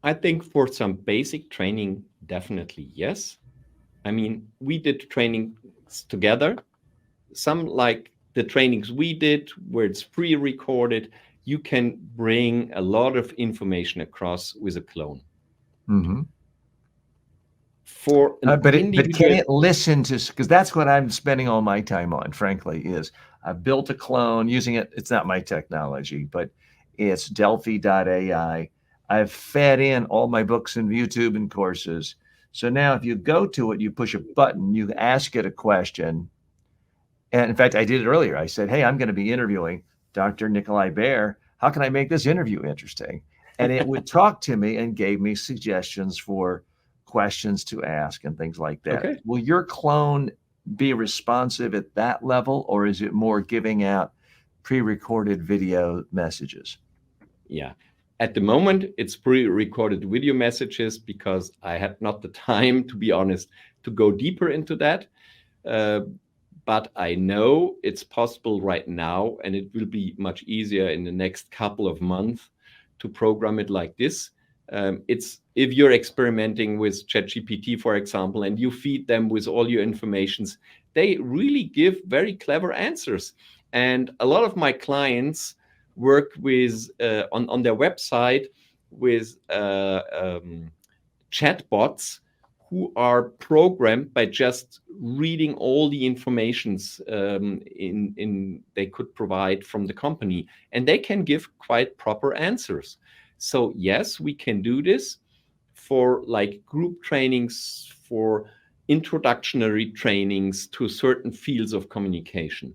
I think for some basic training, definitely yes. I mean, we did trainings together. Some, like the trainings we did, where it's pre-recorded, you can bring a lot of information across with a clone. Mm-hmm. But can it listen to, because that's what I'm spending all my time on, frankly, is I've built a clone using it. It's not my technology, but it's Delphi.ai. I've fed in all my books and YouTube and courses. So now if you go to it, you push a button, you ask it a question. And in fact, I did it earlier. I said, hey, I'm going to be interviewing Dr. Nikolai Behr. How can I make this interview interesting? And it would talk to me and gave me suggestions for questions to ask and things like that. Okay. Will your clone be responsive at that level, or is it more giving out pre-recorded video messages? Yeah. At the moment, it's pre-recorded video messages because I had not the time, to be honest, to go deeper into that. But I know it's possible right now, and it will be much easier in the next couple of months to program it like this. It's if you're experimenting with ChatGPT, for example, and you feed them with all your informations, they really give very clever answers. And a lot of my clients work with on their website with chatbots who are programmed by just reading all the informations in they could provide from the company, and they can give quite proper answers. So yes, we can do this for like group trainings, for introductory trainings to certain fields of communication.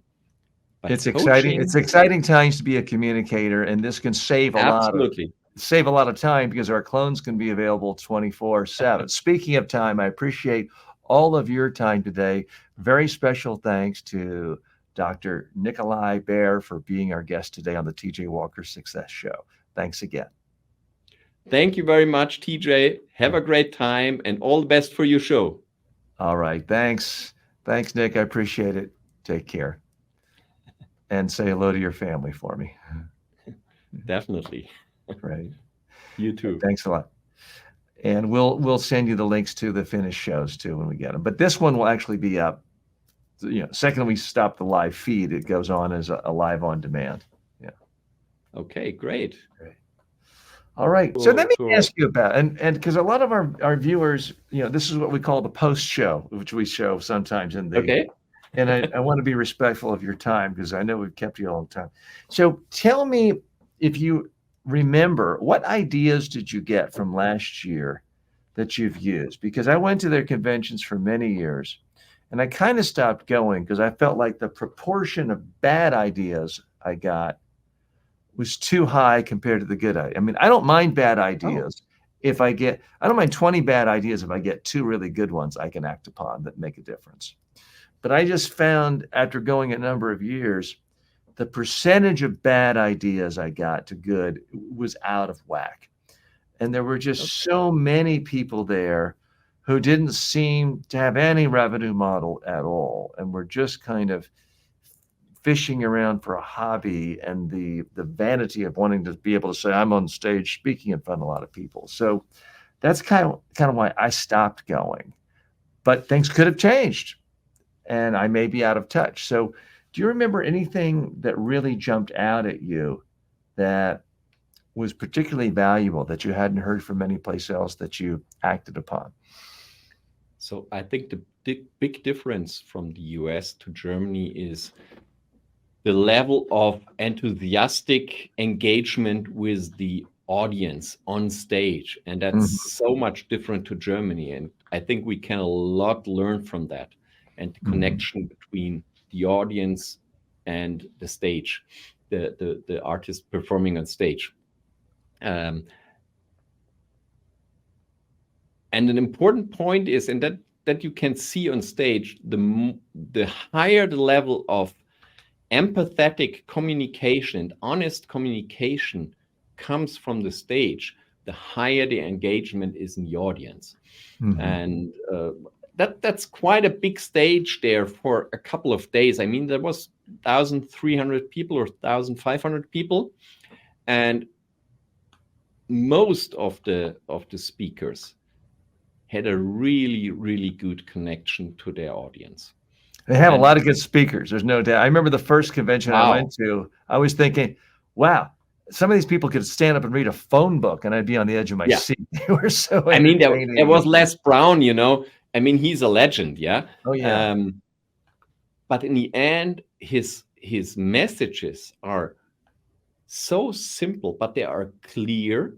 But It's exciting. coaching, It's exciting times to be a communicator, and this can absolutely. save a lot of time because our clones can be available 24/7. Speaking of time, I appreciate all of your time today. Very special thanks to Dr. Nikolai Behr for being our guest today on the TJ Walker Success Show. Thanks again. Thank you very much, TJ. Have a great time and all the best for your show. All right. Thanks. Thanks, Nick. I appreciate it. Take care. And say hello to your family for me. Definitely. Right. You too. Thanks a lot. And we'll send you the links to the finished shows too when we get them. But this one will actually be up. Second we stop the live feed, it goes on as a live on demand. Yeah. Okay, great. All right. So let me Cool. ask you about and because a lot of our viewers, this is what we call the post show, which we show sometimes in the. Okay. And I want to be respectful of your time because I know we've kept you a long time. So tell me if you remember, what ideas did you get from last year that you've used? Because I went to their conventions for many years and I kind of stopped going because I felt like the proportion of bad ideas I got was too high compared to the good ideas. I mean, I don't mind bad ideas. I don't mind 20 bad ideas if I get 2 really good ones I can act upon that make a difference. But I just found after going a number of years, the percentage of bad ideas I got to good was out of whack. And there were just so many people there who didn't seem to have any revenue model at all and were just kind of fishing around for a hobby and the vanity of wanting to be able to say, I'm on stage speaking in front of a lot of people. So that's kind of why I stopped going. But things could have changed. And I may be out of touch. So do you remember anything that really jumped out at you that was particularly valuable that you hadn't heard from any place else that you acted upon? So I think the big difference from the US to Germany is the level of enthusiastic engagement with the audience on stage. And that's so much different to Germany. And I think we can a lot learn from that. And the connection between the audience and the stage, the artist performing on stage. And an important point is, and that you can see on stage, the higher the level of empathetic communication and honest communication comes from the stage, the higher the engagement is in the audience. And that's quite a big stage there for a couple of days. I mean, there was 1,300 people or 1,500 people, and most of the speakers had a really, really good connection to their audience. They have a lot of good speakers. There's no doubt. I remember the first convention I went to, I was thinking, wow, some of these people could stand up and read a phone book and I'd be on the edge of my seat. They were so I mean, there was Les Brown, I mean, he's a legend, yeah? Oh, yeah. But in the end, his messages are so simple, but they are clear.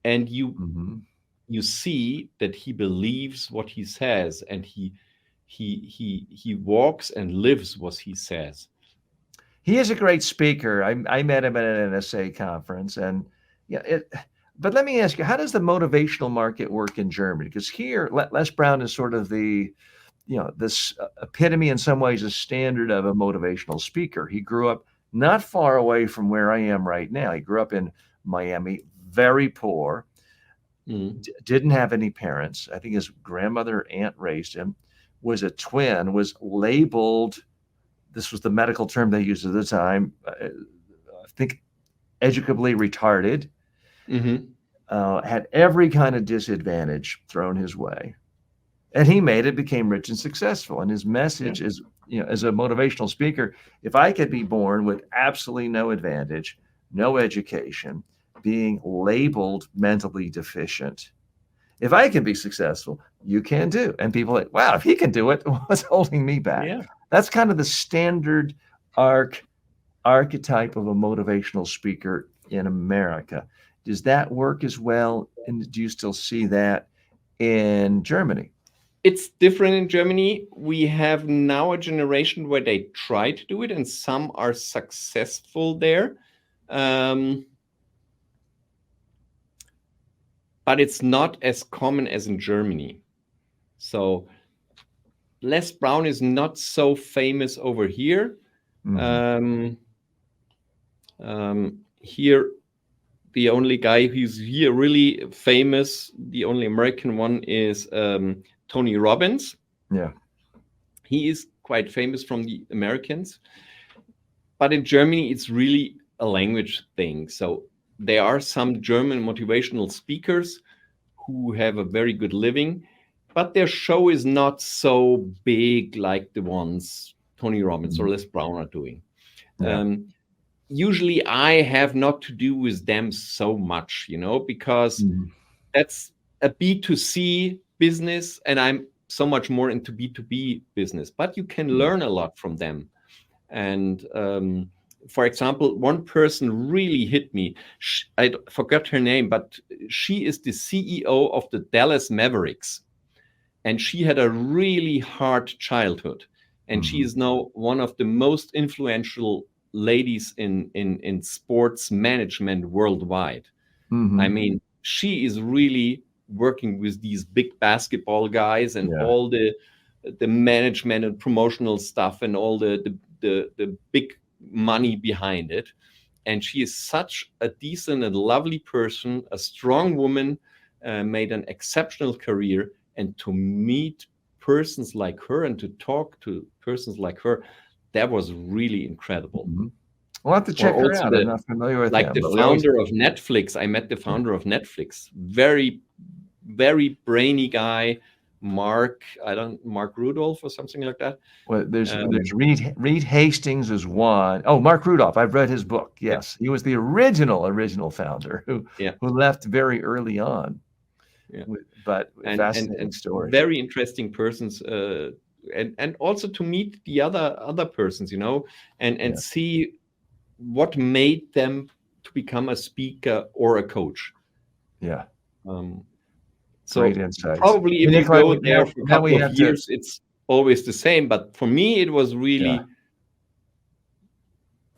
And you see that he believes what he says, and he walks and lives what he says. He is a great speaker. I met him at an NSA conference, and but let me ask you, how does the motivational market work in Germany? Because here, Les Brown is sort of the, this epitome in some ways, a standard of a motivational speaker. He grew up not far away from where I am right now. He grew up in Miami, very poor, didn't have any parents. I think his grandmother, aunt raised him, was a twin, was labeled, this was the medical term they used at the time, I think educably retarded. had every kind of disadvantage thrown his way. And he made it, became rich and successful. And his Yeah. message is, as a motivational speaker, if I could be born with absolutely no advantage, no education, being labeled mentally deficient, if I can be successful, you can too. And people are like, wow, if he can do it, what's holding me back? Yeah. That's kind of the standard archetype of a motivational speaker in America. Does that work as well? And do you still see that in Germany? It's different in Germany. We have now a generation where they try to do it, and some are successful there. But it's not as common as in Germany. So Les Brown is not so famous over here. Here, the only guy who's here really famous, the only American one, is Tony Robbins. Yeah. He is quite famous from the Americans. But in Germany, it's really a language thing. So there are some German motivational speakers who have a very good living, but their show is not so big like the ones Tony Robbins or Les Brown are doing. Yeah. Usually I have not to do with them so much, because that's a B2C business and I'm so much more into B2B business, but you can learn a lot from them. And for example, one person really hit me. I forgot her name, but she is the CEO of the Dallas Mavericks. And she had a really hard childhood. And she is now one of the most influential ladies in sports management worldwide. I mean, she is really working with these big basketball guys and all the management and promotional stuff and all the big money behind it. And she is such a decent and lovely person, a strong woman, made an exceptional career. And to meet persons like her and to talk to persons like her, that was really incredible. We'll have to check her out. I'm not familiar with like them. The founder of Netflix. I met the founder of Netflix. Very, very brainy guy. Mark Rudolph or something like that. Well, there's Reed Hastings is one. Oh, Mark Rudolph. I've read his book. Yes, he was the original founder who left very early on. Yeah. But fascinating story. Very interesting persons, and also to meet the other persons, and see what made them to become a speaker or a coach. Yeah. So great insights. Probably if you go there for a couple of years, it's always the same. But for me, it was really,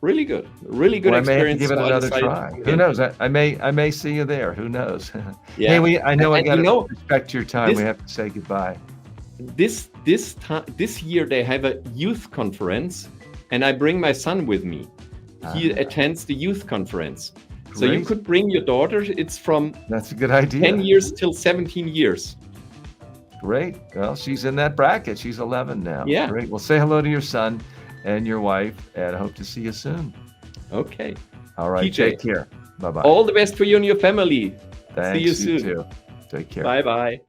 really good. Really good experience. I may have to give it another try. Who knows? I may see you there. Who knows? Yeah. Hey, I know I got to respect your time. We have to say goodbye. This year they have a youth conference, and I bring my son with me. He attends the youth conference. Great. So you could bring your daughter. It's from that's a good idea. 10 years till 17 years. Great. Well, she's in that bracket. She's 11 now. Yeah. Great. Well, say hello to your son and your wife, and I hope to see you soon. Okay. All right. PJ, take care. Bye-bye. All the best for you and your family. Thanks. See you soon. Too. Take care. Bye-bye.